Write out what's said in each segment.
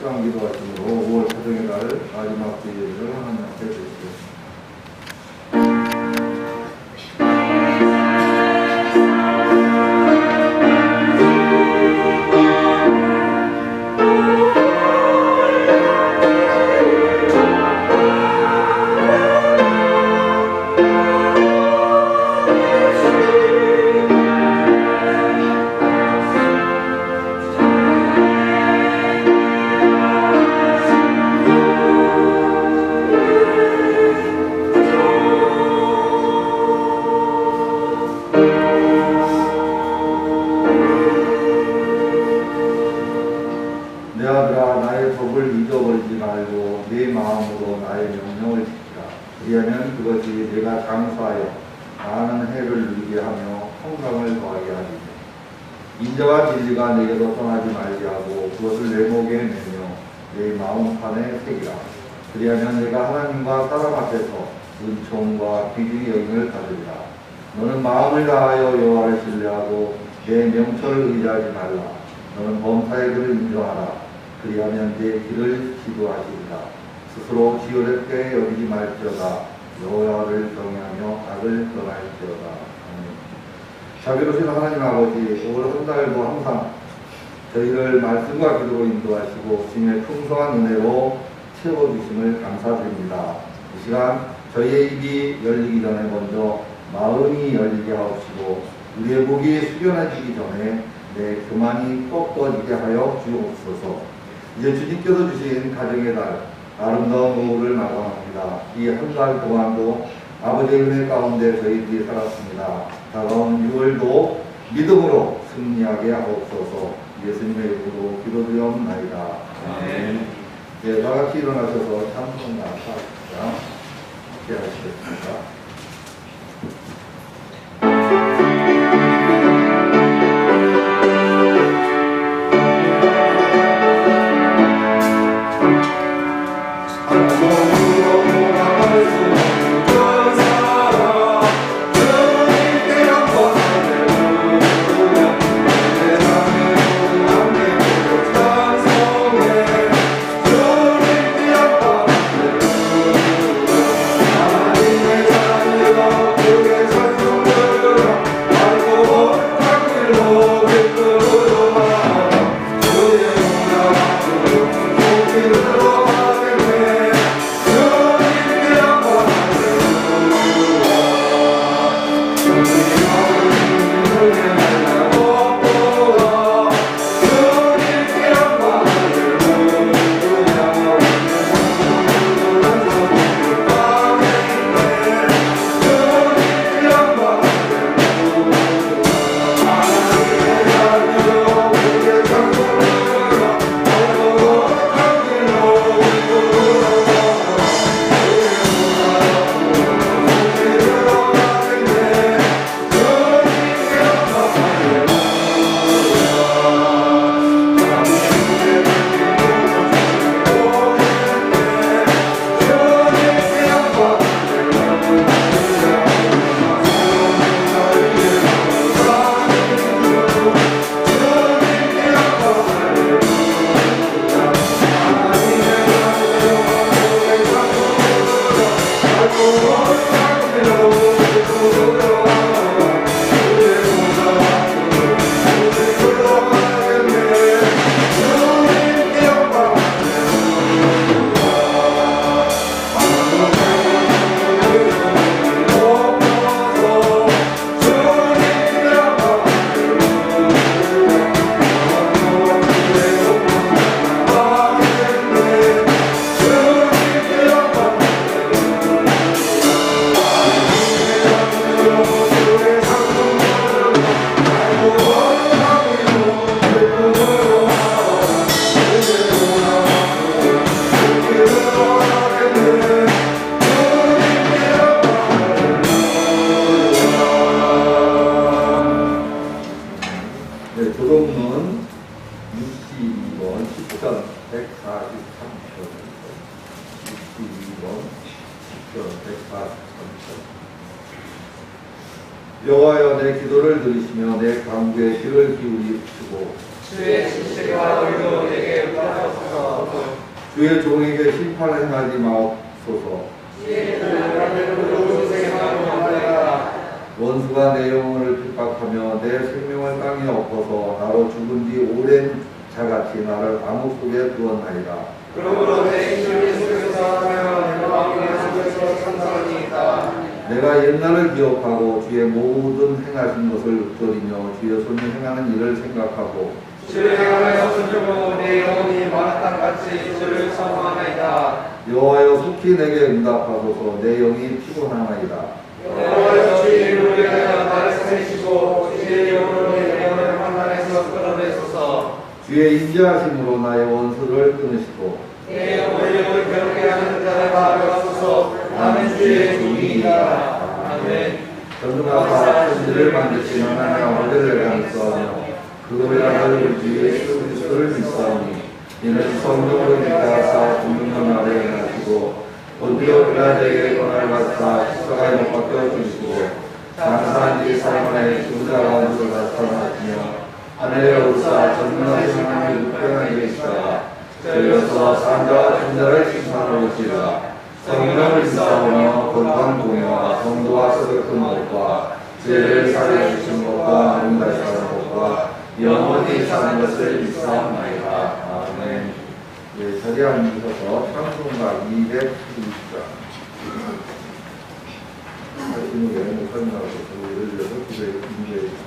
시간 기도하심으로 5월 가정의 달 마지막 주일을 하나님 앞에 드리겠습니다. 내 아들아 나의 법을 잊어버리지 말고 내 마음으로 나의 명령을 지키라. 그리하면 그것이 내가 장수하여 많은 해를 누리게 하며 평강을 더하게 하리니 인자와 진리가 내게로 떠나지 말게 하고 그것을 내 목에 매며 내 마음판에 새기라. 그리하면 내가 하나님과 사람 앞에서 은총과 귀중의 여김을 받으리라. 너는 마음을 다하여 여호와를 신뢰하고 내 명철을 의지하지 말라. 너는 범사의 그를 인정하라. 그리하면 내 길을 지도하시리라. 스스로 지어렵게 여기지 말지어다. 여호와를 경외하며 악을 떠날지어다. 아멘. 자비로우신 하나님 아버지, 올 한 달도 항상 저희를 말씀과 기도로 인도하시고 주님의 풍성한 은혜로 채워주심을 감사드립니다. 이 시간 저희의 입이 열리기 전에 먼저 마음이 열리게 하옵시고 우리의 목이 숙연해지기 전에 내 교만이 꺾어지게 하여 주옵소서. 이제 주님께서 주신 가정의 달 아름다운 오후를 마감합니다. 이 한 달 동안도 아버지의 은혜 가운데 저희들이 살았습니다. 다가온 6월도 믿음으로 승리하게 하옵소서. 예수님의 이름으로 기도드리옵나이다. 아멘. 네, 다같이 일어나셔서 찬송 나가십시다. 함께 하시겠습니다. 여호와여 내 기도를 들으시며 내 간구에 귀를 기울이시고 주의 진실과 의로 내게 응하소서. 주의 종에게 심판을 행하지 마옵소서. 원수가 내 영혼을 핍박하며 내 생명을 땅에 엎어서 나로 죽은 뒤 오랜 자같이 나를 암흑 속에 두었나이다. 그러므로 내 인생의 속에서 하여 내 마음의 속에서 찬송하니이다. 내가 옛날을 기억하고 주의 모든 행하신 것을 읊조리며 주의 손이 행하는 일을 생각하고 주의 행하여 순종하고 내 영혼이 마른 땅같이 주를 사모하나이다. 여호와여 속히 내게 응답하소서. 내 영이 피곤하나이다. 여호와여 주의 이름을 위하여 나를 살리시고 주의 영으로 내 영혼을 환난에서 끌어내소서. 주의 인자하심으로 나의 원수를 끊으시고 내 영혼을 괴롭게 하는 자를 가려하소서. 나는 주의 종이니이다. 아멘. 전능하사 천지를 만드신 하나님 아버지를 내가 믿사오며 그의 아들 주 예수 그리스도를 믿사오니 이는 성령으로 믿사사 죽는 날에 행하시고 본디오 빌라도에게 권한을 받사 십자가에 못 박혀 주시고 장사한 지 사망에 죽은 자 가운데서 나타나시며 하늘에 오르사 전능하신 하나님의 우편에 계시다가 저희로서 산자와 천자를 심판하러 오시리라. 성령을 믿사오며 거룩한 공의와 성도와 서글픈 것과 죄를 사하여 주신 것과 아름다이 사는 것과 영원히 사는 것을 믿사옵나이다. 아멘. 예, 자리에 앉으셔서 찬송가 212장 하시는 게 목사님하고 예를 들어서 기도해 주십시오.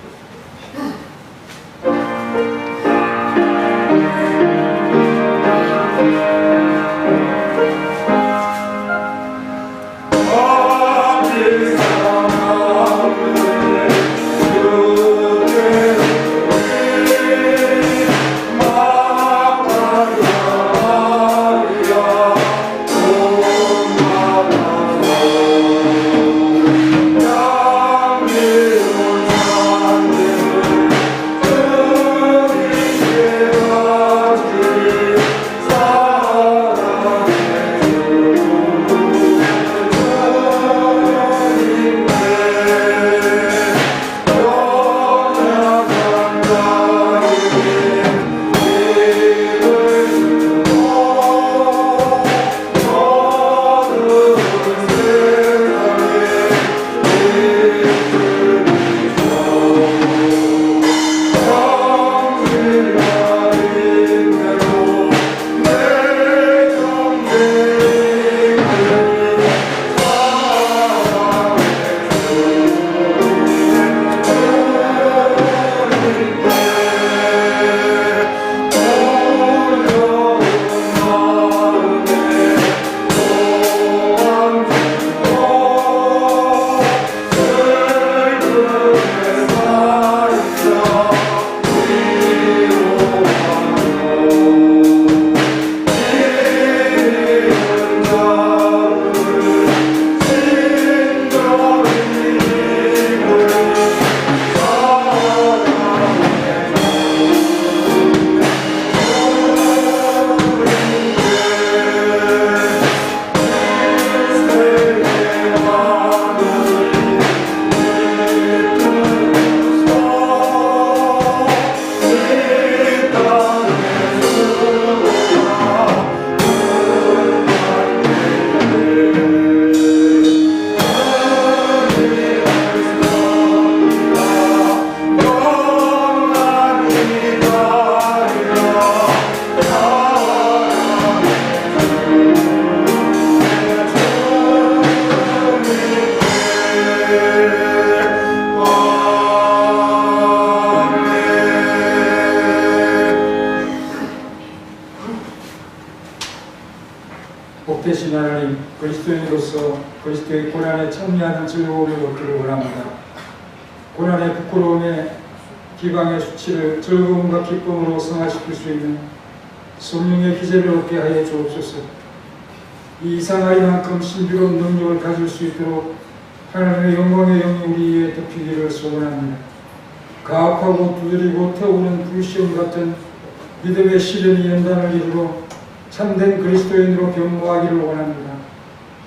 복되신 하나님, 그리스도인으로서 그리스도의 고난에 참여하는 즐거움을 얻기를 원합니다. 고난의 부끄러움에 기방의 수치를 즐거움과 기쁨으로 승화시킬 수 있는 성령의 기제를 얻게 하여 주옵소서. 이 이상하리만큼 신비로운 능력을 가질 수 있도록 하나님의 영광의 영이 우리 위에 덮이기를 소원합니다. 가혹하고 두드리고 태우는 불시험 같은 믿음의 시련이 연단을 이루어 참된 그리스도인으로 변모하기를 원합니다.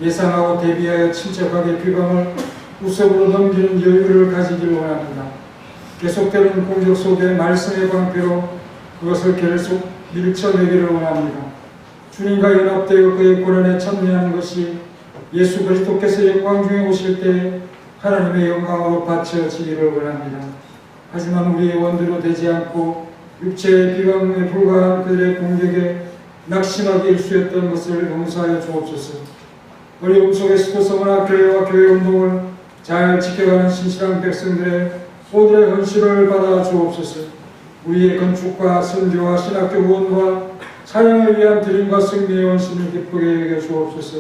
예상하고 대비하여 침착하게 비방을 우습으로 넘기는 여유를 가지기를 원합니다. 계속되는 공격 속에 말씀의 방패로 그것을 계속 밀쳐내기를 원합니다. 주님과 연합되어 그의 고난에 참여하는 것이 예수 그리스도께서 영광 중에 오실 때 하나님의 영광으로 바쳐지기를 원합니다. 하지만 우리의 원대로 되지 않고 육체의 비방에 불과한 그들의 공격에 낙심하게 일쑤였던 것을 용서하여 주옵소서. 어려움 속에서도 성원아 교회와 교회 운동을 잘 지켜가는 신실한 백성들의 모두의 헌신을 받아 주옵소서. 우리의 건축과 선교와 신학교 후원과 사랑을 위한 드림과 승리의 헌신을 기쁘게 여겨 주옵소서.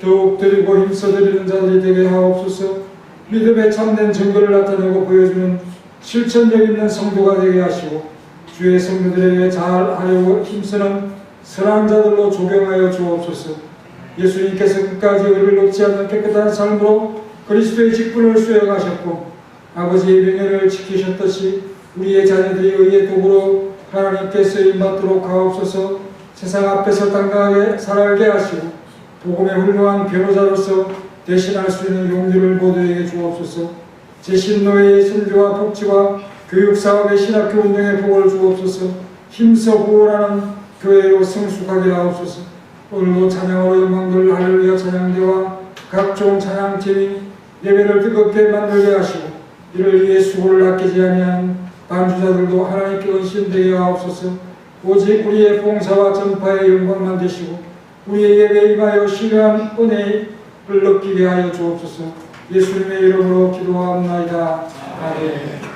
더욱 드리고 힘써 드리는 자들이 되게 하옵소서. 믿음의 참된 증거를 나타내고 보여주는 실천력 있는 성도가 되게 하시고 주의 성도들에게 잘하려고 힘쓰는 선한 자들로 조경하여 주옵소서. 예수님께서 끝까지 의를 놓지 않는 깨끗한 삶으로 그리스도의 직분을 수행하셨고 아버지의 명예를 지키셨듯이 우리의 자녀들이 의의 도구로 하나님께 쓰임받도록 하옵소서. 세상 앞에서 당당하게 살게 하시고 복음의 훌륭한 변호자로서 대신할 수 있는 용기를 모두에게 주옵소서. 제신노예의 선교와 복지와 교육사업의 신학교 운동의 복을 주옵소서. 힘써 구원하는 교회로 성숙하게 하옵소서. 오늘도 찬양으로 영광들 할렐루야 찬양대와 각종 찬양팀이 예배를 뜨겁게 만들게 하시고 이를 위해 수고를 아끼지 아니한 반주자들도 하나님께 헌신되게 하옵소서. 오직 우리의 봉사와 전파의 영광만 되시고 우리의 예배에 임하여 신령한 은혜를 느끼게 하여 주옵소서. 예수님의 이름으로 기도하옵나이다. 아멘.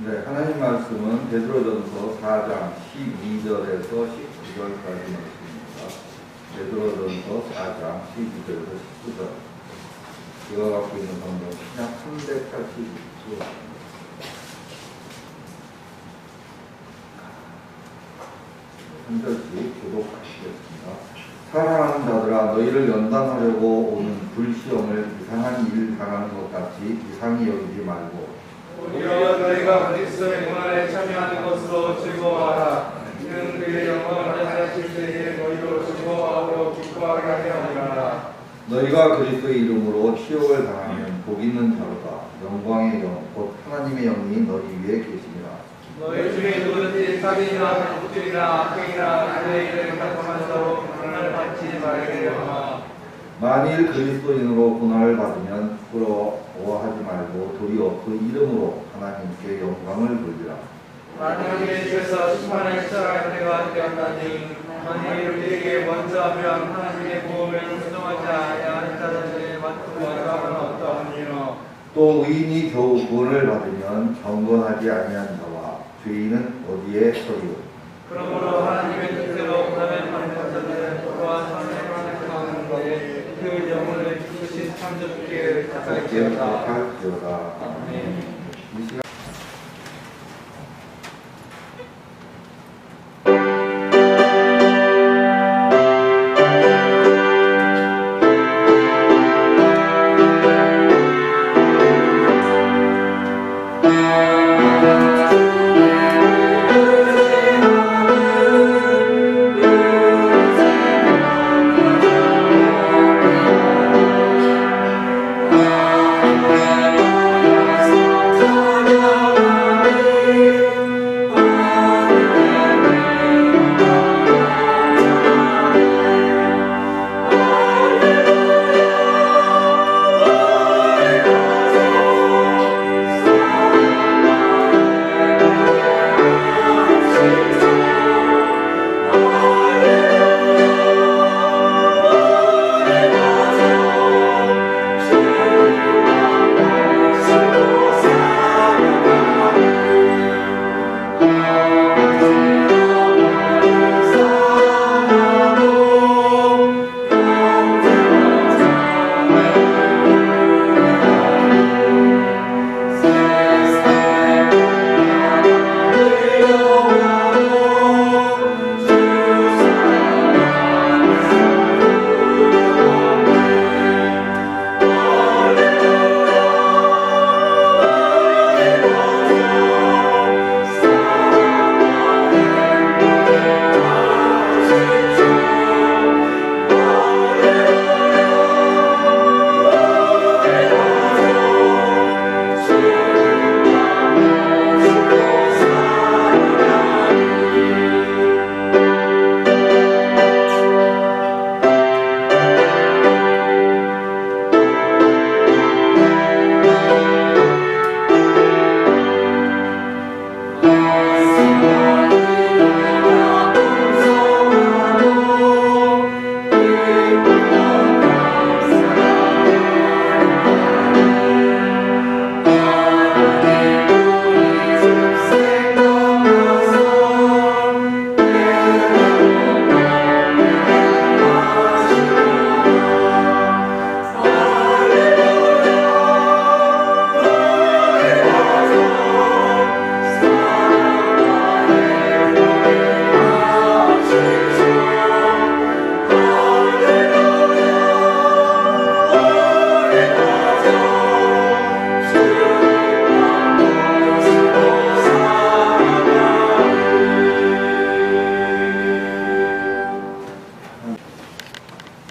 네, 하나님 말씀은 베드로전서 4장 12절에서 19절까지 말씀입니다. 베드로전서 4장 12절에서 19절. 제가 갖고 있는 성경 그냥 382쪽. 한 절씩 교독하시겠습니다. 사랑하는 자들아, 너희를 연단하려고 오는 불시험을 이상한 일 당하는 것 같이 이상히 여기지 말고 오히려 너희가 그리스도의 고난에 참여하는 것으로 즐거워하라. 이는 그의 영광을 나타내실 때에 너희도 즐거워하고 기뻐하게 하리라. 너희가 그리스도의 이름으로 치욕을 당하면 복 있는 자로다. 영광의 영, 곧 하나님의 영이 너희 위에 계시니라. 너희 중에 누구든지 살인이나 독질이나 악행이나 그의 일을 가끔하시도록 고난을 받지 말게. 만일 그리스도인으로 고난을 받으면 부러워하지 말고 도리어 그 이름으로 하나님께 영광을 돌리라. 하나님의 집에서 심판을 시작할 때가 되었나니 만일 우리에게 먼저 하면 하나님의 보험을 인정하지 아니하는 자들의 원함은 어떠하니요. 또 의인이 겨우 구원을 받으면 경건하지 아니한 자와 죄인은 어디에 서리요. 그러므로 하나님의 뜻대로 고난을 받는 자들은 또한 하나님을 가운데 그 영혼을 기쁘신 창조주께 가까이지어다. 아멘. 이 시간 Amen.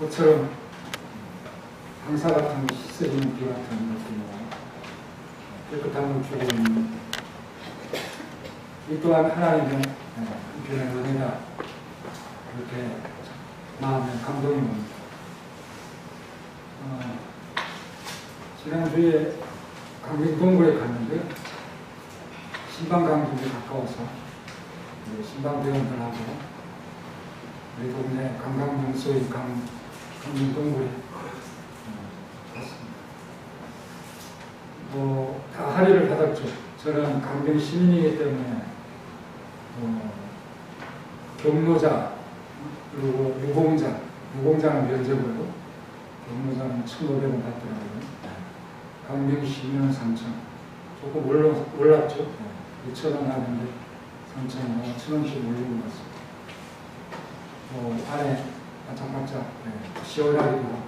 모처럼 강사 같은 씻어지는 비 같은 느낌으로 깨끗함을 주고 있는 이 또한 하나님의 한편의 은혜다, 그렇게 마음에 감동이 옵니다. 지난주에 강릉동굴에 갔는데 신방강길에 가까워서 신방대원들하고 우리 동네 관광명소인 강릉동굴에 갔습니다. 다 할애를 받았죠. 저는 강릉 시민이기 때문에 경로자 그리고 유공자는 면제고요. 경로자는 1,500원 받더라고요. 강릉 시민은 3,000원. 조금 올랐죠. 2,000원 하는데 3,000원, 1,000원씩 올리고 갔습니다. 안에 반짝반짝 시원하기도 하고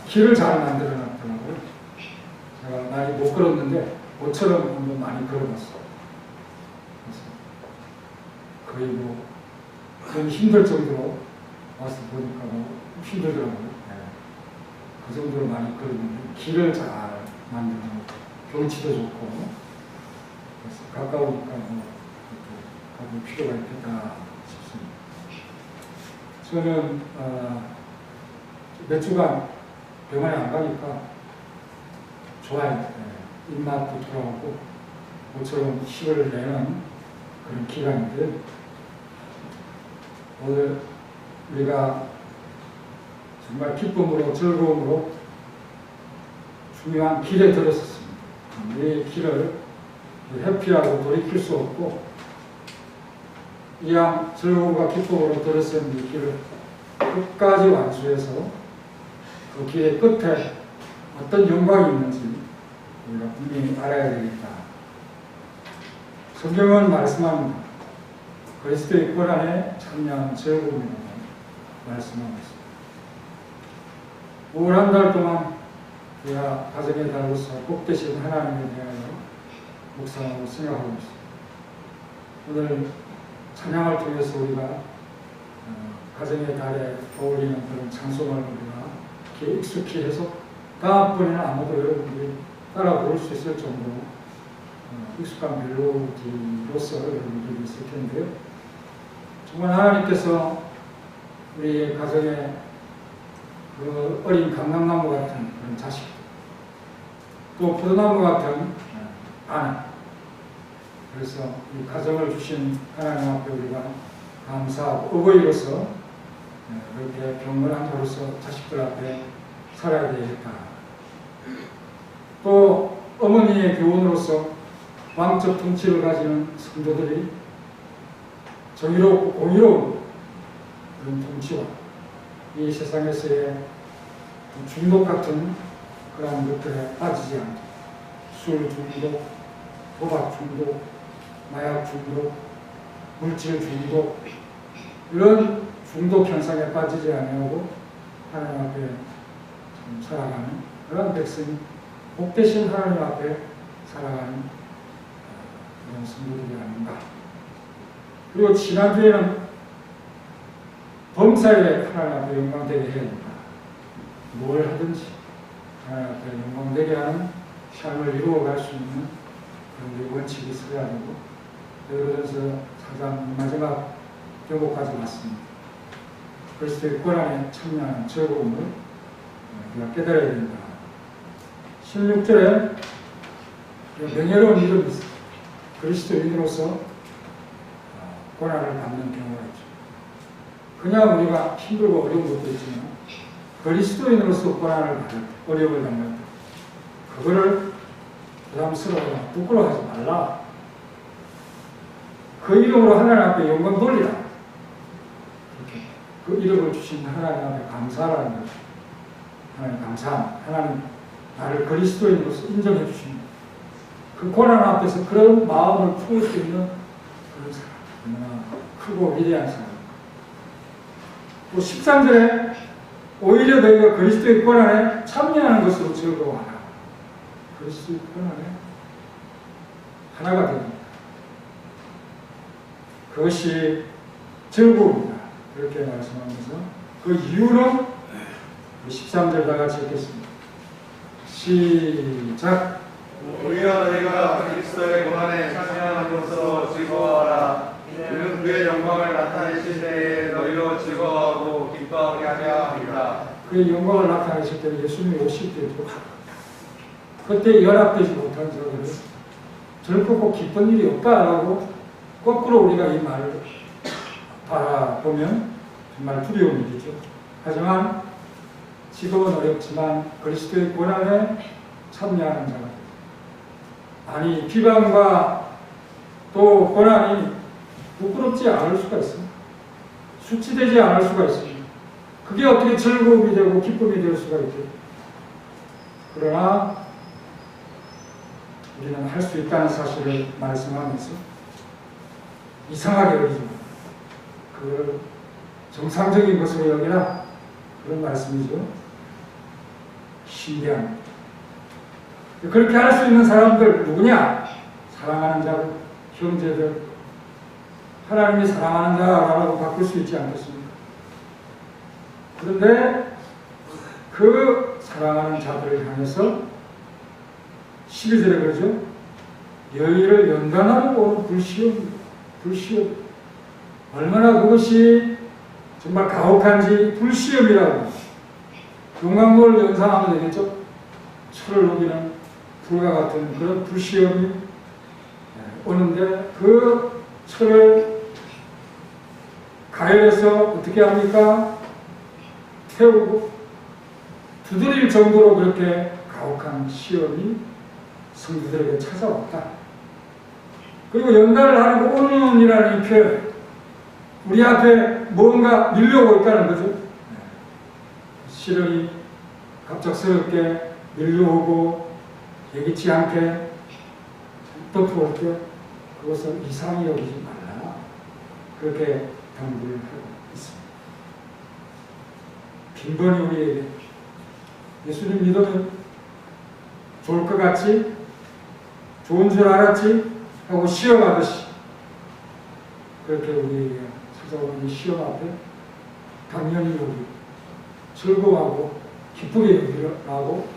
길을 잘 만들어 놨더라고요. 제가 많이 못 걸었는데 5,000원 정도 많이 걸어봤어요. 거의 좀 힘들 정도로 와서 보니까 힘들더라고요. 그 정도로 많이 걸었는데 길을 잘 만들어 놓고 경치도 좋고 그래서 가까우니까 가볼 필요가 있겠다 싶습니다. 저는 몇 주간 병원에 안 가니까 좋아요. 입맛도 돌아오고 모처럼 힘을 내는 그런 기간인데 오늘 우리가 정말 기쁨으로 즐거움으로 중요한 길에 들었었습니다. 이 길을 회피하고 돌이킬 수 없고 이왕 즐거움과 기쁨으로 들었으면 이 길을 끝까지 완수해서 그 길의 끝에 어떤 영광이 있는지 우리가 분명히 알아야 되겠다. 성경은 말씀합니다. 그리스도의 고난에 참여한 즐거움이라고 말씀하고 있습니다. 5월 한 달 동안 우리가 가정의 달로서 복되신 하나님에 대하여 묵상하고 생각하고 있습니다. 오늘 찬양을 통해서 우리가 가정의 달에 어울리는 그런 찬송을 우리가 이렇게 익숙히 해서 다음번에는 아마도 여러분들이 따라 부를 수 있을 정도로 익숙한 멜로디로서 여러분들이 있을 텐데요. 정말 하나님께서 우리 가정에 그 어린 감람나무 같은 그런 자식, 또 포도나무 같은 아내, 그래서 이 가정을 주신 하나님 앞에 우리가 감사하고 어버이로서 그렇게 경건한 자로서 자식들 앞에 살아야 되겠다. 또 어머니의 교훈으로서 왕적 통치를 가지는 성도들이 정의롭고 공의로운 그런 통치와 이 세상에서의 중독 같은 그런 것들에 빠지지 않고 술 중독, 도박 중독, 마약 중독, 물질 중독 이런 중독 현상에 빠지지 아니하고 하나님 앞에 살아가는 그런 백성이 복되신 하나님 앞에 살아가는 그런 성도들이 아닌가. 그리고 지난주에는 범사에 하나님 앞에 영광되게 해야 된다. 뭘 하든지 하나님 앞에 영광되게 하는 삶을 이루어갈 수 있는 그런 원칙이 있어야 되고, 그래서 4장 마지막 경고까지 왔습니다. 그리스도의 고난에 참여하는 즐거움을 우리가 깨달아야 된다. 16절에 명예로운 이름이 있습니다. 그리스도인으로서 고난을 받는 경우가 있죠. 그냥 우리가 힘들고 어려운 것도 있지만 그리스도인으로서 고난을 받을 때, 어려움을 당할 때 그거를 부담스러워하거나 부끄러워하지 말라. 그 이름으로 하나님 앞에 영광 돌리라. 이렇게 그 이름을 주신 하나님 앞에 감사하라는 거죠. 하나님 감사합니다. 하나님 나를 그리스도인으로서 인정해 주십니다. 그 고난 앞에서 그런 마음을 품을 수 있는 그런 사람, 얼마나 크고 위대한 사람. 또 13절에 오히려 너희가 그리스도의 고난에 참여하는 것으로 즐거워하라. 그리스도의 고난에 하나가 됩니다. 그것이 즐거움이다. 그렇게 말씀하면서 그 이유는 13절 다 같이 읽겠습니다. 시작. 오히려 너희가 그리스도의 고난에 참여하는 것으로 즐거워하라. 이는 그의 영광을 나타내실 때에 너희로 즐거워하고 기뻐하게 하려 합니다. 그의 영광을 나타내실 때 예수님이 오실 때도 그때 연합되지 못한 자들은 즐겁고 기쁜 일이 없다라고 거꾸로 우리가 이 말을 바라보면 정말 두려운 일이죠. 하지만 지금은 어렵지만 그리스도의 고난에 참여하는 자가 아니 비방과 또 고난이 부끄럽지 않을 수가 있습니다. 수치되지 않을 수가 있습니다. 그게 어떻게 즐거움이 되고 기쁨이 될 수가 있죠. 그러나 우리는 할 수 있다는 사실을 말씀하면서 이상하게 여기지 마. 그걸 정상적인 것으로 여기라. 그런 말씀이죠. 신기합니다. 그렇게 할 수 있는 사람들 누구냐? 사랑하는 자들, 형제들, 하나님이 사랑하는 자라고 바꿀 수 있지 않겠습니까? 그런데 그 사랑하는 자들을 향해서 12절에 그러죠. 너희를 연단하려고 오는 불시험. 얼마나 그것이 정말 가혹한지 불시험이라고. 용광로를 연상하면 되겠죠. 철을 녹이는 불과 같은 그런 불시험이 오는데 그 철을 가열해서 어떻게 합니까? 태우고 두드릴 정도로 그렇게 가혹한 시험이 성도들에게 찾아왔다. 그리고 연단을 하려고 오는이라는 이 표현, 우리 앞에 뭔가 밀려오고 있다는 거죠. 시련이 갑작스럽게 밀려오고 예기치 않게 덮어올 때 그것을 이상히 여기지 말라. 그렇게 당부를 하고 있습니다. 빈번히 우리에게 예수님 믿으면 좋을 것 같지? 좋은 줄 알았지? 하고 시험하듯이 그렇게 우리에게 찾아오는 이 시험 앞에 당연히 우리 즐거워하고 기쁘게 여기라고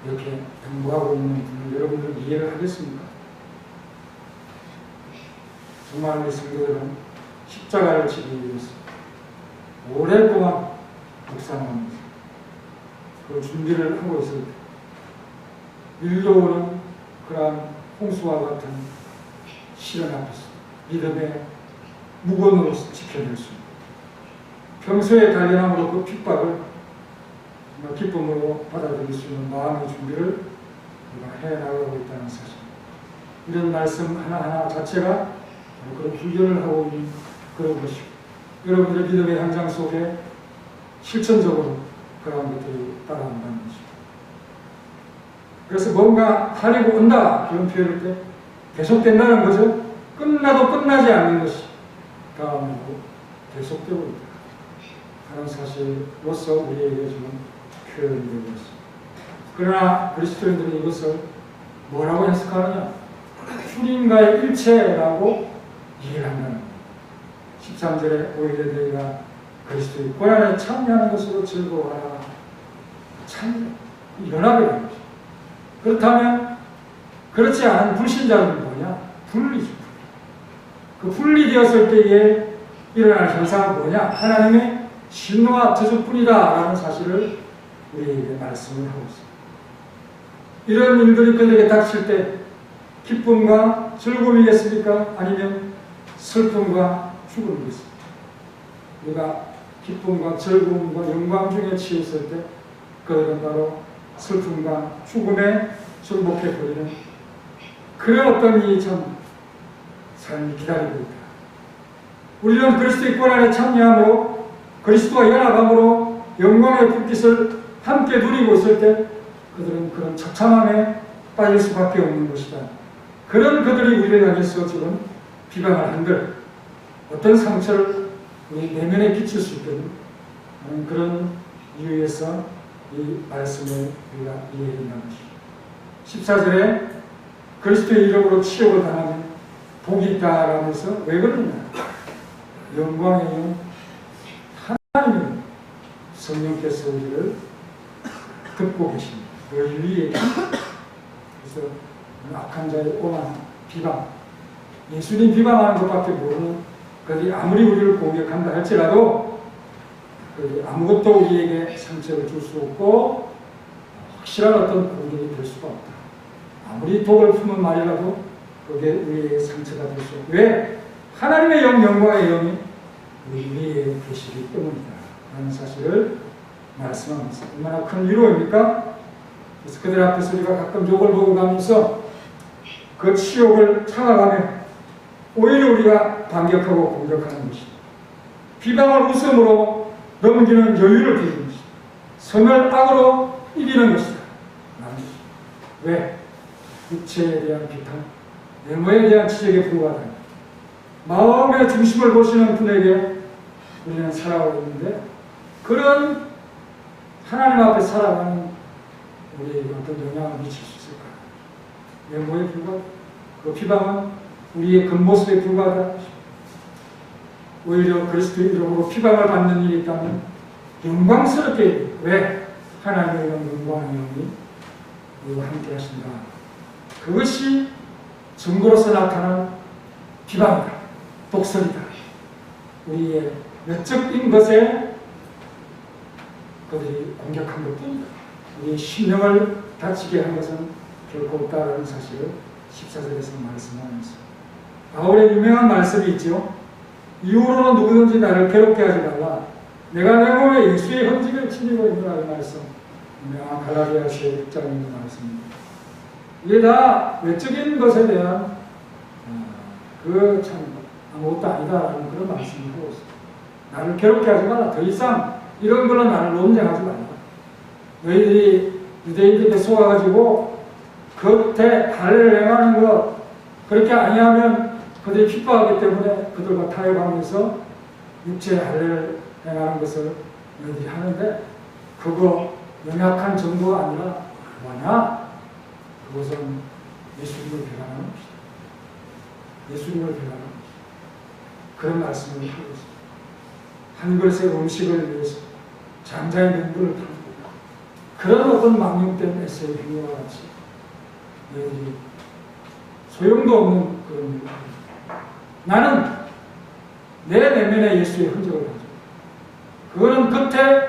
이렇게 당부하고 있는 분을 여러분들 이해를 하겠습니까? 정말 우리 성도들은 십자가를 지기 위해서 오랫동안 묵상하면서 그 준비를 하고 있을 때 밀려오는 그러한 홍수와 같은 시련 앞에서 믿음의 무건으로 지켜낼 수 있는 평소의 단련함으로 그 핍박을 정말 기쁨으로 받아들일 수 있는 마음의 준비를 우리가 해나가고 있다는 사실. 이런 말씀 하나하나 자체가 그런 훈련을 하고 있는 그런 것이고 여러분들의 믿음의 현장 속에 실천적으로 그러한 것들이 따라온다는 것입니다. 그래서 뭔가 하려고 온다 그런 표현일 때 계속된다는 거죠. 끝나도 끝나지 않는 것이 다음으로 계속되고 있다 하는 사실로서 우리에게 지금 표현이 되고 있습니다. 그러나 그리스도인들은 이것을 뭐라고 해석하느냐? 주님과의 일체라고 이해를 한다는 겁니다. 13절에 오히려 너희가 그리스도의 고난에 참여하는 것으로 즐거워하라. 참 연합이라는 거죠. 그렇다면 그렇지 않은 불신자는 뭐냐? 분리죠. 그 분리되었을 때에 일어날 현상은 뭐냐? 하나님의 진노와 저주뿐이다 라는 사실을 우리에게 말씀을 하고 있습니다. 이런 일들이 그들에게 닥칠 때 기쁨과 즐거움이겠습니까? 아니면 슬픔과 죽음이겠습니까? 우리가 기쁨과 즐거움과 영광 중에 치였을 때 그들은 바로 슬픔과 죽음에 출복해버리는 그런 어떤 이 참 삶이 기다리고 있다. 우리는 그리스도의 권 안에 참여함으로 그리스도와 연합함으로 영광의 불빛을 함께 누리고 있을 때 그들은 그런 처참함에 빠질 수밖에 없는 것이다. 그런 그들이 우리를 향해서 지금 비방을 한들 어떤 상처를 우리 내면에 끼칠 수 있거든. 그런 이유에서 이 말씀을 우리가 이해한다는 것이죠. 14절에 그리스도의 이름으로 치욕을 당하면 복이 있다라면서 왜 그러느냐? 영광의 영 하나님 성령께서 우리를 듣고 계십니다. 늘 위에 그래서 악한 자의 오만 비방, 예수님 비방하는 것밖에 모르는 그들이 아무리 우리를 공격한다 할지라도 그들이 아무것도 우리에게 상처를 줄 수 없고 확실한 어떤 공격이 될 수가 없다. 아무리 독을 품은 말이라도 그게 우리에게 상처가 될 수 없고 왜? 하나님의 영광의 영이 우리 위에 계시기 때문이다 라는 사실을 말씀합니다. 얼마나 큰 위로입니까? 그래서 그들 앞에서 우리가 가끔 욕을 먹어가면서 그 치욕을 참아가며 오히려 우리가 반격하고 공격하는 것이다. 비방을 웃음으로 넘기는 여유를 부리는 것이다. 선을 악으로 이기는 것이다. 왜? 육체에 대한 비판, 외모에 대한 지적에 불과하다. 마음의 중심을 보시는 분에게 우리는 살아가고 있는데 그런 하나님 앞에 살아가는 우리에게 어떤 영향을 미칠 수 있을까? 외모에 불과하다. 그 비방은 우리의 겉모습에 불과하다. 오히려 그리스도의 이름으로 비방을 받는 일이 있다면 영광스럽게 왜? 하나님의 영광의 영이 우리와 함께 하신다. 그것이 증거로서 나타난 비방이다. 독설이다. 우리의 내적인 것에 그들이 공격한 것뿐이다. 우리의 심령을 다치게 한 것은 결코 없다라는 사실을 14절에서 말씀하면서 바울의 유명한 말씀이 있죠. 이후로는 누구든지 나를 괴롭게 하지 말라. 내가 내 몸에 예수의 흔적을 지니고 있노라는 말씀. 유명한 갈라디아서의 6장에 있는 말씀입니다. 이게 다 외적인 것에 대한 그 참 아무것도 아니다라는 그런 말씀을 하고 있습니다. 나를 괴롭게 하지 마라. 더 이상 이런 걸로 나를 논쟁하지 말라. 너희들이 유대인들에게 속아가지고 겉에 할례를 행하는 것 그렇게 아니하면 그들이 핍박하기 때문에 그들과 타협하면서 육체의 할례를 행하는 것을 너희들이 하는데 그거 연약한 정도가 아니라 뭐냐? 그것은 예수님을 배반하는 것이다. 예수님을 배반하는 것이다. 그런 말씀을 하고 있습니다. 한 그릇의 음식을 위해서 장자의 명분을 팔고 그런 어떤 망령된 에세이 행위와 같이 너희들이 소용도 없는 그런 일을 합니다. 나는 내 내면에 예수의 흔적을 가지고 그거는 겉에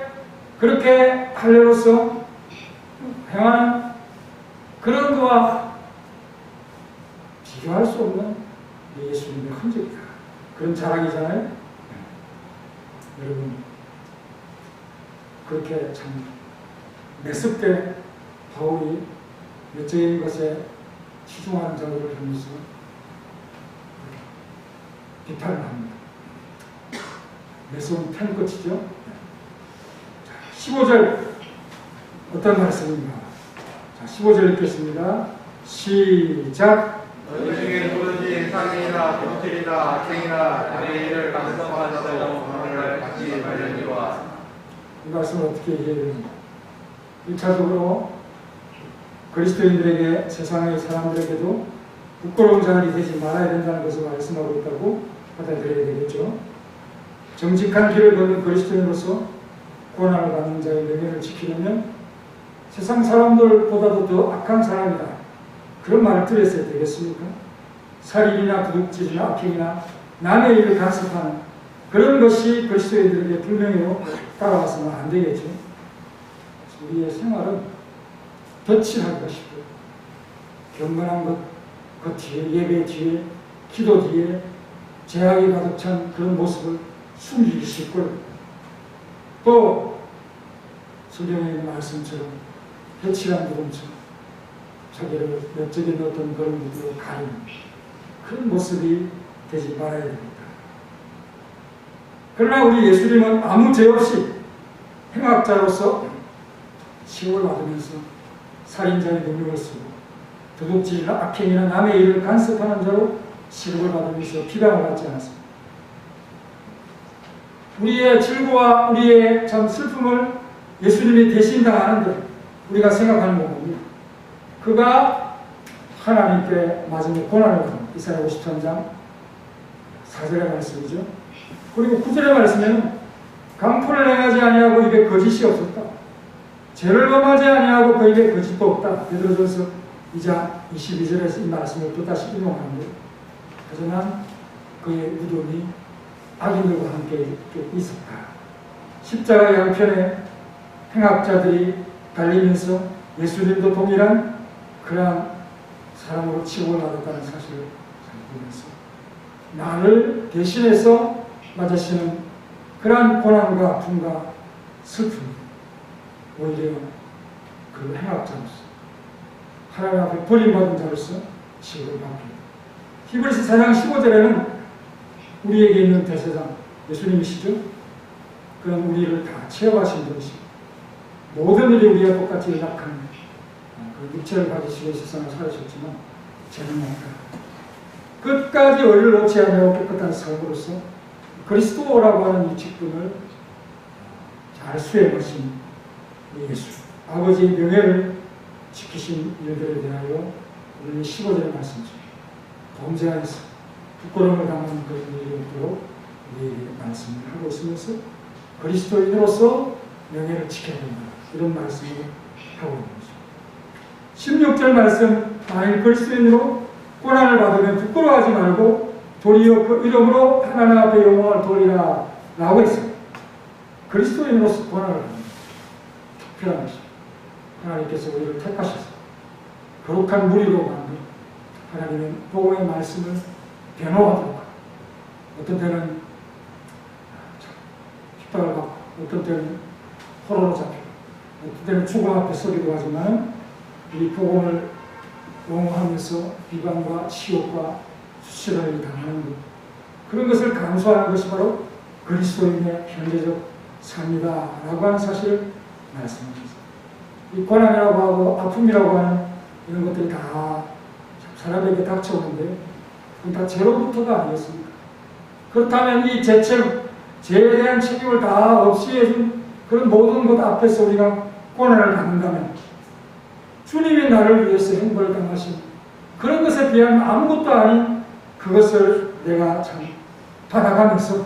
그렇게 할례로서 행하는 그런 거와 비교할 수 없는 예수님의 흔적이다. 그런 자랑이잖아요. 네. 여러분 그렇게 참 매섭게 바울이 외적인 것에 치중하는 자들을 하면서 비판을 합니다. 매서운 탱끝이죠. 15절 어떤 말씀인가? 자, 15절 읽겠습니다. 시작. 너희 중에 누구든지 상인이나 범죄이나 악행이나 남의 일을 강성하자고 너를 같이 말려니와. 이 말씀을 어떻게 이해해야 1차적으로 그리스도인들에게 세상의 사람들에게도 부끄러운 자들이 되지 말아야 된다는 것을 말씀하고 있다고 받아들여야 되겠죠. 정직한 길을 걷는 그리스도인으로서 고난을 받는 자의 명예를 지키려면 세상 사람들보다도 더 악한 사람이다. 그런 말을 들었어야 되겠습니까? 살인이나 도둑질이나 악행이나 남의 일을 간섭하는 그런 것이 그리스도인들에게 불명예로 따라와서는 안 되겠죠. 우리의 생활은 덧칠하기가 쉽고 경건한 것, 그 뒤에, 예배 뒤에, 기도 뒤에 죄악이 가득 찬 그런 모습을 숨기기 쉽고, 또 성경에 있는 말씀처럼 해치한 누름처럼 자기를 몇적에 넣었던 그런 무드로 가리는 그런 모습이 되지 말아야 됩니다. 그러나 우리 예수님은 아무 죄 없이 행악자로서 시험을 받으면서 살인자의 능력을 쓰고 도둑질이나 악행이나 남의 일을 간섭하는 자로 시험을 받으면서 비방을 받지 않았습니다. 우리의 질고와 우리의 참 슬픔을 예수님이 대신 당하는데 우리가 생각하는 것은 그가 하나님께 마지막에 고난을 받는 이사야 53장 4절의 말씀이죠. 그리고 9절의 말씀에는 강포를 행하지 아니하고 입에 거짓이 없었다. 죄를 범하지 아니하고 그 입에 거짓도 없다. 베드로전서 2장 22절에서 이 말씀을 또 다시 인용하는데, 하지만 그의 무덤이 악인들과 함께 있었다. 십자가의 양편에 행악자들이 달리면서 예수님도 동일한 그러한 사람으로 치고를 받았다는 사실을 잘 보면서 나를 대신해서 맞으시는 그러한 고난과 아픔과 슬픔, 오히려 그 행악자로서 하나님 앞에 버림받은 자로서 치고를 받게 됩니다. 히브리서 4장 15절에는 우리에게 있는 대제사장 예수님이시죠. 그런 우리를 다 채워가신 분이시고 모든 일이 우리와 똑같이 연약한 그 육체를 가지시고 세상을 살으셨지만 죄는 없다. 끝까지 의를 놓지 않으려고 깨끗한 삶으로서 그리스도라고 하는 이 직분을 잘 수행하신 예수, 아버지의 명예를 지키신 일들에 대하여 오늘 15절의 말씀 중에 범죄 안에서 부끄러움을 당하는 그런 일이 없도록 우리에게 말씀을 하고 있으면서 그리스도인으로서 명예를 지켜야 된다. 이런 말씀을 하고 있는 거죠. 16절 말씀, 만일 그리스도인으로 고난을 받으면 부끄러워하지 말고 도리어 그 이름으로 하나님 앞에 영광을 돌리라 라고 했습니다. 그리스도인으로서 고난을 받는 특별한 것입니다. 하나님께서 우리를 택하셔서 거룩한 무리로 만든 하나님의 복음의 말씀을 변호하도록, 어떤 때는 핍박을 받고 어떤 때는 포로로 잡히고 어떤 때는 죽음 앞에 서기도 하지만 이 복음을 옹호하면서 비방과 치욕과 수치를 당하는 것, 그런 것을 감수하는 것이 바로 그리스도인의 현재적 삶이다 라고 하는 사실을 말씀하셨습니다. 이 고난이라고 하고 아픔이라고 하는 이런 것들이 다 사람에게 닥쳐오는데 그건 다 죄로부터가 아니었습니까? 그렇다면 이 죄에 대한 책임을 다 없이 해준 그런 모든 것 앞에서 우리가 고난을 받는다면 주님이 나를 위해서 행보를 당하신 그런 것에 비하면 아무것도 아닌 그것을 내가 참 받아가면서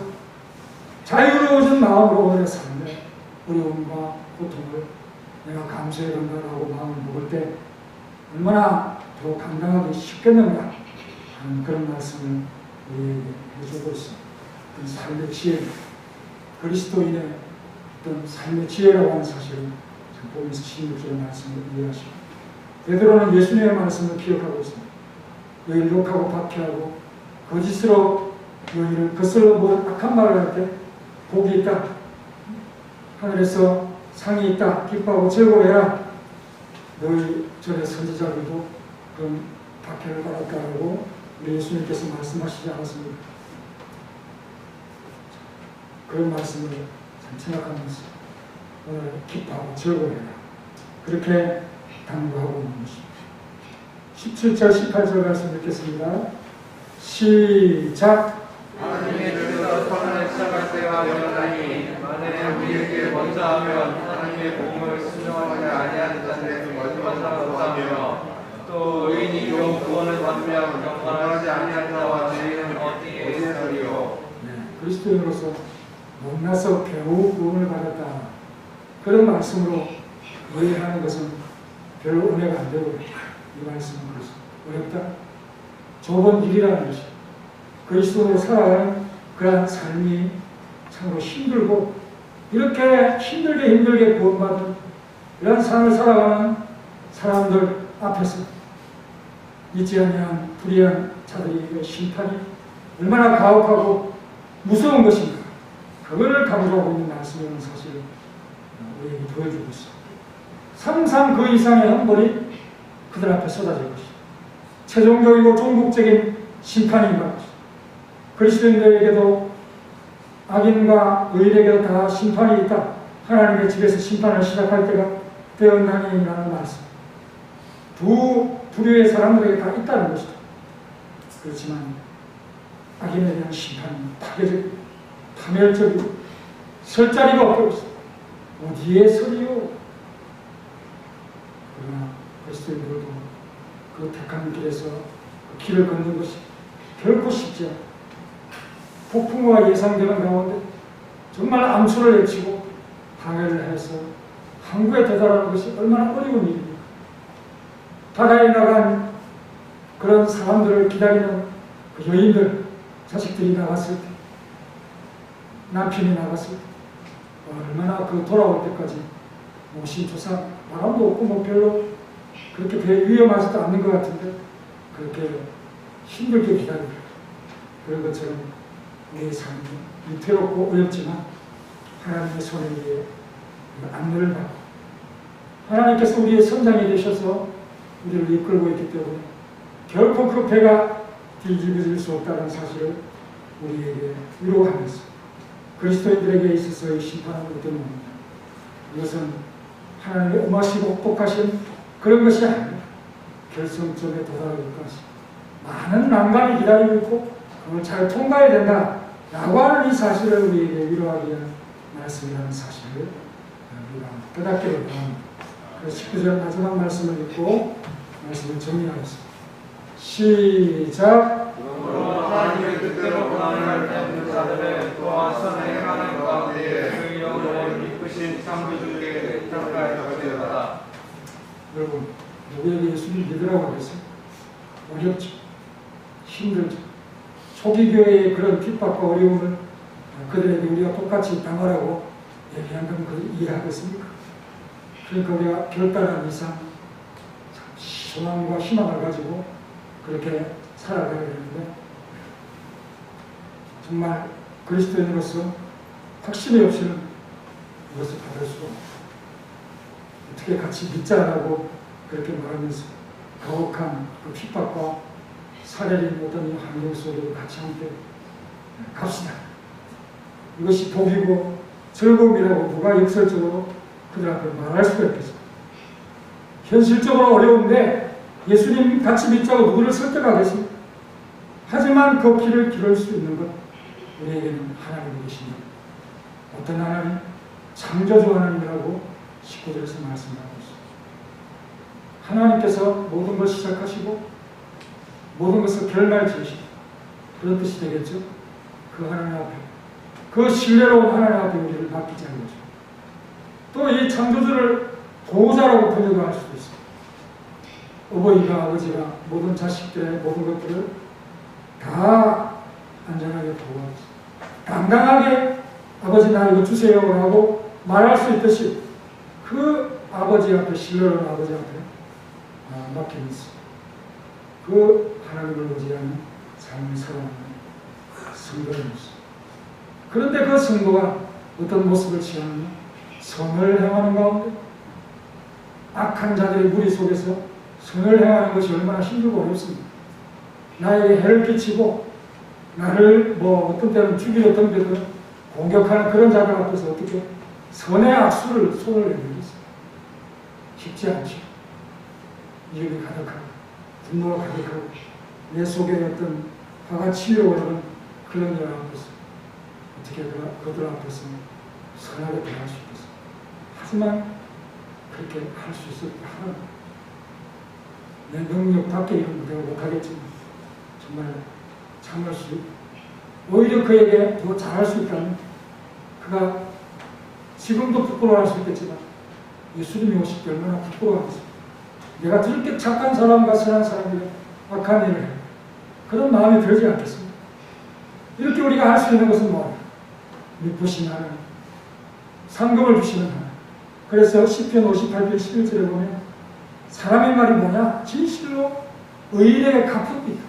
자유로워진 마음으로 오늘의 삶의 어려움과 고통을 내가 감수해야 된다라고 마음을 먹을 때 얼마나 더 감당하기 쉽겠는가 하는 그런 말씀을 우리에게 해주고 있습니다. 그 삶의 지혜, 그리스도인의 어떤 삶의 지혜라고 하는 사실을 보면서 16절의 말씀을 이해하시고, 베드로는 예수님의 말씀을 기억하고 있습니다. 너희를 욕하고 박해하고 거짓으로 너희를 거슬러 본 악한 말을 할 때 복이 있다. 하늘에서 상이 있다. 기뻐하고 즐거워해라. 너희 전에 선지자들도 그런 박해를 받았다고 우리 예수님께서 말씀하시지 않았습니까? 그런 말씀을 참 생각하면서 오늘 기뻐하고 즐거워해라. 그렇게 당부하고 있는 것입니다. 17절 18절 말씀 읽겠습니다. 시작. 하나님의 뜻에서 선을 시작할 때가 되었나니 만일 우리에게 먼저 하면 하나님의 복음을 순종하지 아니하는 자들에게 먼저 못하며 또 의인이 용 구원을 받으면 영광하지 아니하는 자와 죄인은 어디에 있으리요. 그리스도인으로서 못나서 겨우 구원을 받았다. 그런 말씀으로 의뢰하는 것은 별로 은혜가 안 되고 이 말씀은 그래서 어렵다. 좁은 길이라는 것이 그리스도로 살아가는 그러한 삶이 참으로 힘들고 이렇게 힘들게 구원받은 이런 삶을 살아가는 사람들 앞에서 믿지 아니한 불의한 자들의 심판이 얼마나 가혹하고 무서운 것인가, 그걸 강조하고 있는 말씀이라는 사실을 우리에게 보여주고 있습니다. 상상 그 이상의 형벌이 그들 앞에 쏟아질 것이다. 최종적이고 종국적인 심판이 임할 것이다. 그리스도인들에게도 악인과 의인에게도 다 심판이 있다. 하나님의 집에서 심판을 시작할 때가 되었나니라는 말씀. 두 부류의 사람들에게 다 있다는 것이다. 그렇지만 악인에 대한 심판은 파괴적이고 파멸적이고 설 자리가 없고 어디에 서리요? 그러나 그리스도인들도 그 택한 길에서 그 길을 걷는 것이 결코 쉽지 않다. 폭풍우가 예상되는 가운데 정말 암초를 외치고 항해를 해서 항구에 도달하는 것이 얼마나 어려운 일입니까? 바다에 나간 그런 사람들을 기다리는 그 여인들, 자식들이 나갔을 때, 남편이 나갔을 때 얼마나 그 돌아올 때까지 모신조사 바람도 없고 뭐 별로 그렇게 배 위험하지도 않는 것 같은데 그렇게 힘들게 기다리고 그런 것처럼 우리의 삶이 위태롭고 어렵지만 하나님의 손에 위에 안내를 받고 하나님께서 우리의 선장이 되셔서 우리를 이끌고 있기 때문에 결코 그 배가 뒤집어질 수 없다는 사실을 우리에게 위로하면서 그리스도인들에게 있어서의 심판은 어떤 겁니다. 이것은 하나님의 엄하시고 똑똑하신 그런 것이 아닙니다. 결승점에 도달할 것까지 많은 난관이 기다리고 있고 그걸 잘 통과해야 된다라고 하는 이 사실을 우리에게 위로하기 위한 말씀이라는 사실을 우리가 깨닫기를 바랍니다. 그래서 19절 마지막 말씀을 읽고 말씀을 정리하겠습니다. 시작. 하나님의 뜻대로 고난을 받는 자들의 또한 선에 행하는 가운데 그 영혼을 이끄신 창조주에게 의탁하여 되었다. 여러분, 누구에게 예수를 믿으라고 하겠어요? 어렵죠. 힘들죠. 초기 교회의 그런 핍박과 어려움을 그들에게 우리가 똑같이 당하라고 얘기한다면 그들 이해하겠습니까? 그러니까 우리가 결단한 이상 소망과 희망을 가지고 그렇게 살아가야 되는데 정말 그리스도인으로서 확신이 없이는 이것을 받을 수가 없고 어떻게 같이 믿자라고 그렇게 말하면서 가혹한 그 핍박과 살해를 어떤 이 환경 속으로 같이 함께 갑시다. 이것이 복이고 즐거움이라고 누가 역설적으로 그들 앞에 말할 수가 있겠습니까? 현실적으로 어려운데 예수님 같이 믿자고 누구를 설득하겠습니까? 하지만 그 길을 기를 수 있는 것 우리에게는 하나님이 계십니다. 어떤 하나님? 창조주 하나님이라고 19절에서 말씀하고 있습니다. 하나님께서 모든 걸 시작하시고 모든 것을 결말 지으시고 그런 뜻이 되겠죠. 그 하나님 앞에 그 신뢰로운 하나님 앞에 우리를 맡기자는 거죠. 또 이 창조주를 보호자라고 번역할 수도 있습니다. 어머니가 아버지가 모든 자식들의 모든 것들을 다 안전하게 보호하고 당당하게 아버지 나 이거 주세요 라고 말할 수 있듯이 그 아버지 앞에 신뢰로운 아버지 앞에 맡기면서 그 하나님을 의지하는 삶을 살아가는 성도의 모습. 그런데 그 성도가 어떤 모습을 취하느냐? 선을 행하는 가운데 악한 자들의 무리 속에서 선을 행하는 것이 얼마나 힘들고 어렵습니다. 나에게 해를 끼치고 나를 어떤 때는 죽이려 덤벼들어 공격하는 그런 자들 앞에서 어떻게 선의 악수를 손을 내밀겠어요? 쉽지 않죠. 이익이 가득하고 분노가 가득하고 내 속에 어떤 화가 치밀어 오르는 그런 일 앞에서 어떻게 그들 앞에서 선하게 대할 수 있겠어요? 하지만 그렇게 할 수 있을까 하나 내 능력답게 이런 내가 못하겠지만 정말 참을 수 있고 오히려 그에게 더 잘할 수 있다면 그가 지금도 부끄러워할 수 있겠지만 예수님이 오실 때 얼마나 부끄러워하겠습니까? 내가 저렇게 착한 사람과 선한 사람에게 악한 일을 해 그런 마음이 들지 않겠습니까? 이렇게 우리가 할 수 있는 것은 뭐냐? 미쁘신 하나님, 상급을 주시는 하나님. 그래서 시편 58편 11절에 보면 사람의 말이 뭐냐? 진실로 의인에게 갚습니다.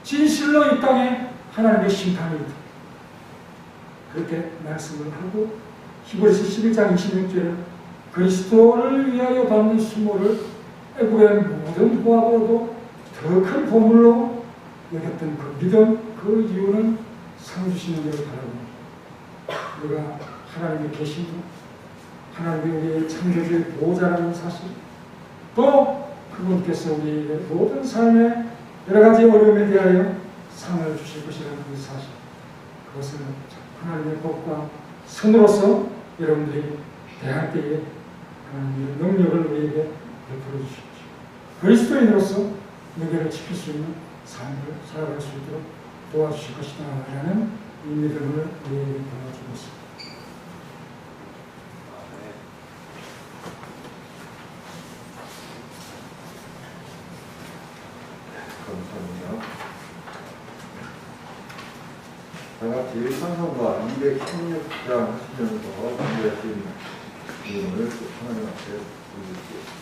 진실로 이 땅에 하나님의 심판이 있다. 그렇게 말씀을 하고 히브리서 11장 26절에 그리스도를 위하여 받는 수모를 애굽의 모든 보화보다도 더 큰 보물로 여겼던 그 믿음, 그 이유는 상 주시는 것을 바라봅니다. 우리가 하나님의 계신 분, 하나님이 우리의 창조주의 보호자라는 사실, 또 그분께서 우리의 모든 삶의 여러 가지 어려움에 대하여 상을 주실 것이라는 그 사실, 그것을 하나님의 복과 선으로서 여러분들이 대할 때에 하나님의 능력을 우리에게 베풀어 주십시오. 그리스도인으로서 여기를 지킬 수 있는 삶을 살아갈 수 있도록 도와주실 것이다 라는 이 믿음을 우리에게 보여주고 있습니다. 감사합니다. 다 같이 찬송가 216장 하시면서 준비하신 내용을 하나님 앞에 드리겠습니다.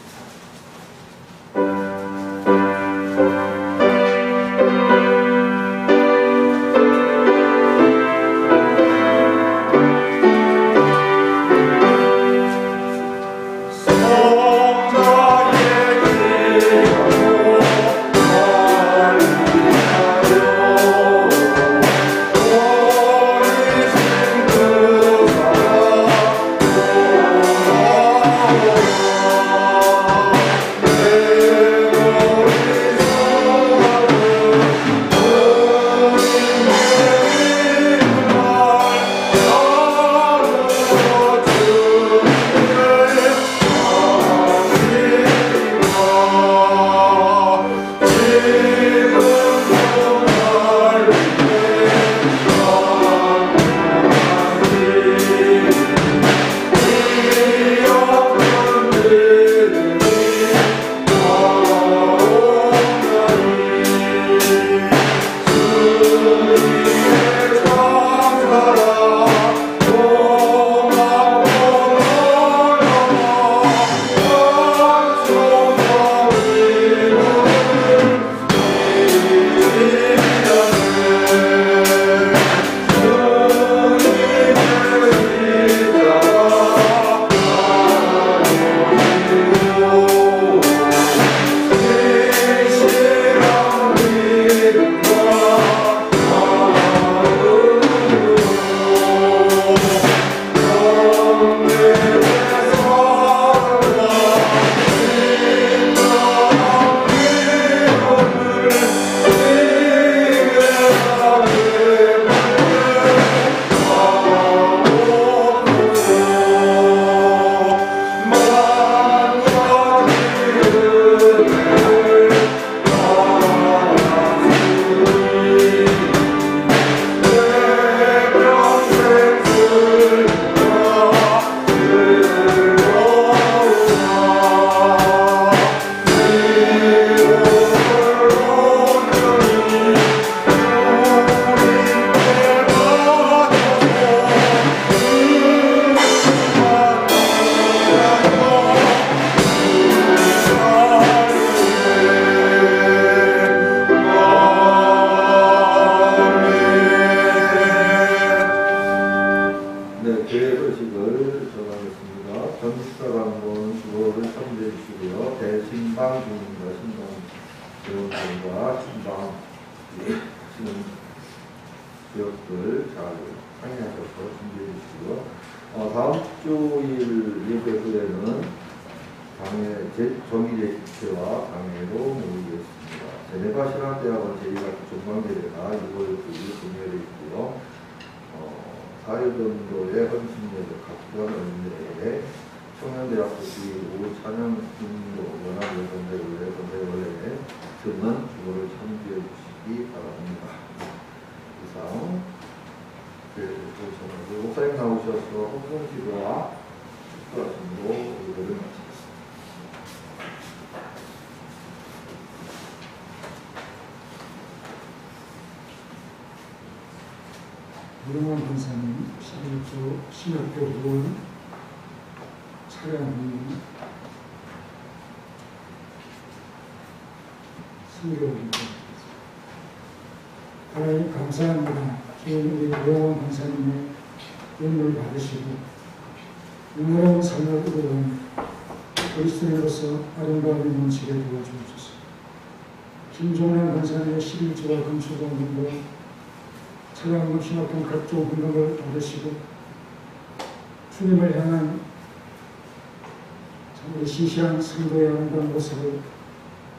지역들 잘 상의하셔서 준비해 주시고요. 다음 주일 예배 후에는 정기제와 강의로 모이겠습니다. 제네바 신학대학원 제2학기 종강제례가 6월 9일 금요일에 있고요. 사회전도의 헌신예배 각종 은혜에 청년대학교 제5 찬양인도 연합여성대회 등은 주보를 참조해 주시기 바랍니다. 이상 목사님 나오셔서 헌금 기도와 축도하심으로 예배를 마치겠습니다. 유명한 권사님 11조 신학교 의원 차량이 섬겨옵니다. 하나님 감사합니다. 주님 우리 노원 권사님의 은혜를 받으시고 영원한 삶을 이루는 그리스도인으로서 아름다움이 넘치게 도와주옵소서. 김종란 권사님의 11조와 건축원금과 차량금 신학금 각종 헌금을 받으시고 주님을 향한 우리 시시한 성도의 아름다운 모습을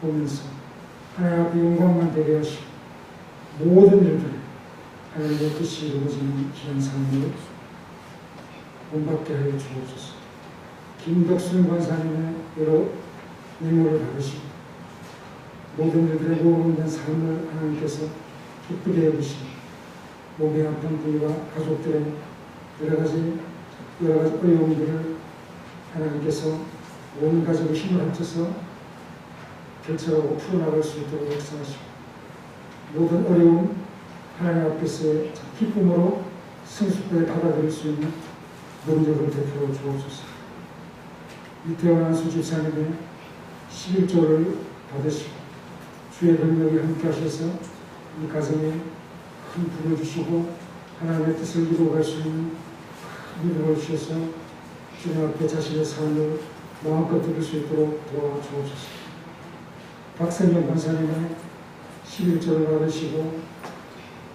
보면서 하나님 앞에 영광만 되게 하시고 모든 일들에 하나님의 뜻이 이루어지는 귀한 삶을 본받게 하여 주옵소서. 김덕순 권사님의 여러 임무를 받으시고 모든 일들에 모범된 삶을 하나님께서 기쁘게 여기시고 몸에 아픈 분과 가족들의 여러 가지 어려움들을 하나님께서 온 가족의 힘을 합쳐서 결정하고 풀어나갈 수 있도록 역사하시고 모든 어려움 하나님 앞에서의 기쁨으로 성숙하게 받아들일 수 있는 능력을 베풀어 주옵소서. 이태원 안수 집사님의 11조를 받으시고 주의 능력이 함께 하셔서 이 가정에 큰 불을 주시고 하나님의 뜻을 이루어갈 수 있는 믿음을 주셔서 주님 앞에 자신의 삶을 마음껏 드릴 수 있도록 도와주옵소서. 박성경 권사님의 11조를 받으시고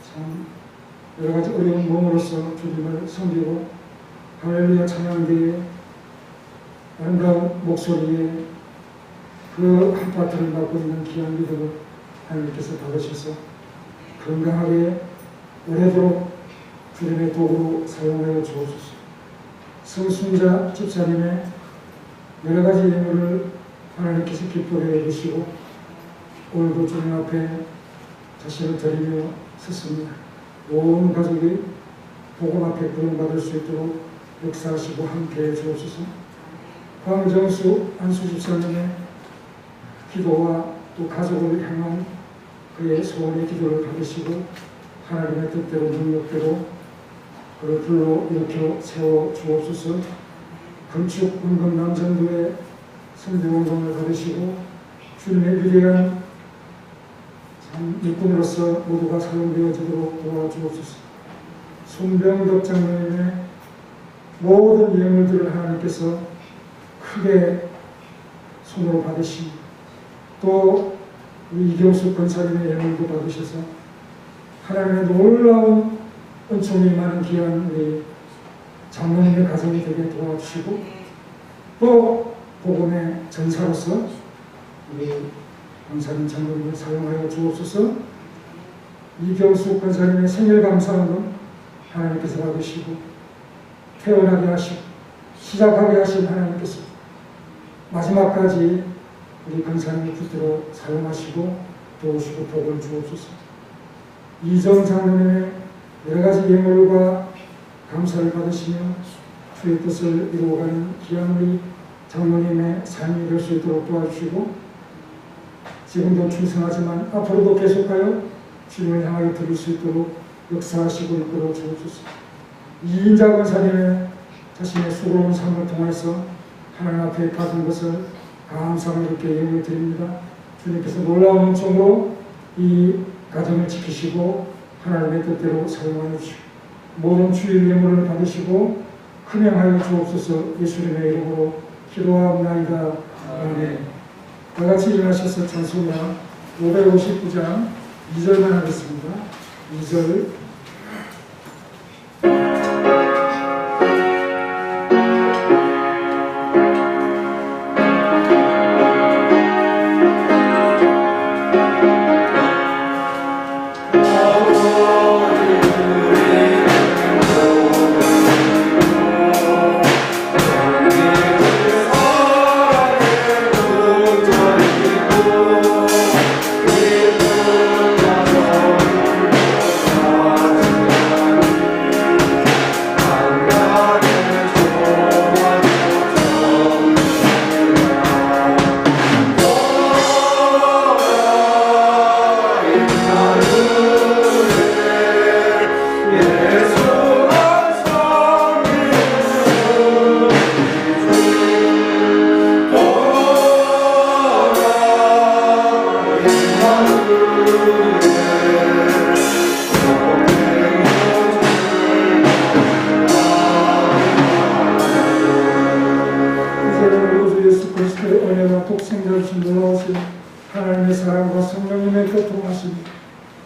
참 여러가지 어려운 몸으로서 주님을 섬기고 할렐루야 찬양대에 아름다운 목소리에 그 한파트를 맡고 있는 귀한 믿음을 하나님께서 받으셔서 건강하게 오래도록 주님의 도구로 사용하여 주옵소서. 성순자 집사님의 여러 가지 예물을 하나님께서 기쁘게 여기시고 오늘도 주님 앞에 자신을 드리며 섰습니다. 온 가족이 복음 앞에 구원받을 수 있도록 역사하시고 함께해 주옵소서. 황정수 안수 집사님의 기도와 또 가족을 향한 그의 소원의 기도를 받으시고 하나님의 뜻대로 능력대로 그를 불러 일으켜 세워 주옵소서. 건축 금금 남전도의 성대원금을 받으시고 주님의 위대한 참 일꾼으로서 모두가 사용되어지도록 도와주옵소서. 손병덕 장로님의 모든 예물들을 하나님께서 크게 손으로 받으시고 또 우리 이경수 권사님의 예물도 받으셔서 하나님의 놀라운 은총이 많은 귀한 우리 장로님의 가정이 되게 도와주시고 또 복음의 전사로서 우리 권사님 장로님을 사용하여 주옵소서. 이경수 권사님의 생일 감사하는 하나님께서 받으시고 태어나게 하시고 시작하게 하신 하나님께서 마지막까지 우리 권사님을 붙들어 사용하시고 도우시고 복을 주옵소서. 이정 장로님의 여러 가지 예물과 감사를 받으시며 주의 뜻을 이루어가는 귀한 우리 장로님의 삶이 될 수 있도록 도와주시고 지금도 충성하지만 앞으로도 계속하여 주님을 향하여 드릴 수 있도록 역사하시고 이끌어 주옵소서. 이인자 권사님의 자신의 수고로운 삶을 통해서 하나님 앞에 받은 것을 감사하며 이렇게 예물을 드립니다. 주님께서 놀라운 은총으로 이 가정을 지키시고 하나님의 뜻대로 사용하여 주시고 모든 주의 예물을 받으시고 큰행하여 주옵소서. 예수님의 이름으로 기도하옵나이다. 아멘. 다같이 일어나셔서 찬송가 559장 2절만 하겠습니다. 2절 Oh 사랑과 성령님의 교통하심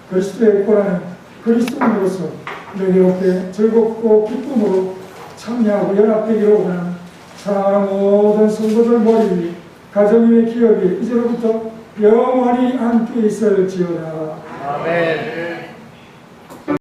그리스도의 고난에 그리스도인으로서 너희롭게 즐겁고 기쁨으로 참여하고 연합되기로 원하는 사랑하는 모든 성도들 머리 위 가정의 기업이 이제로부터 영원히 함께 있을지어다. 아멘.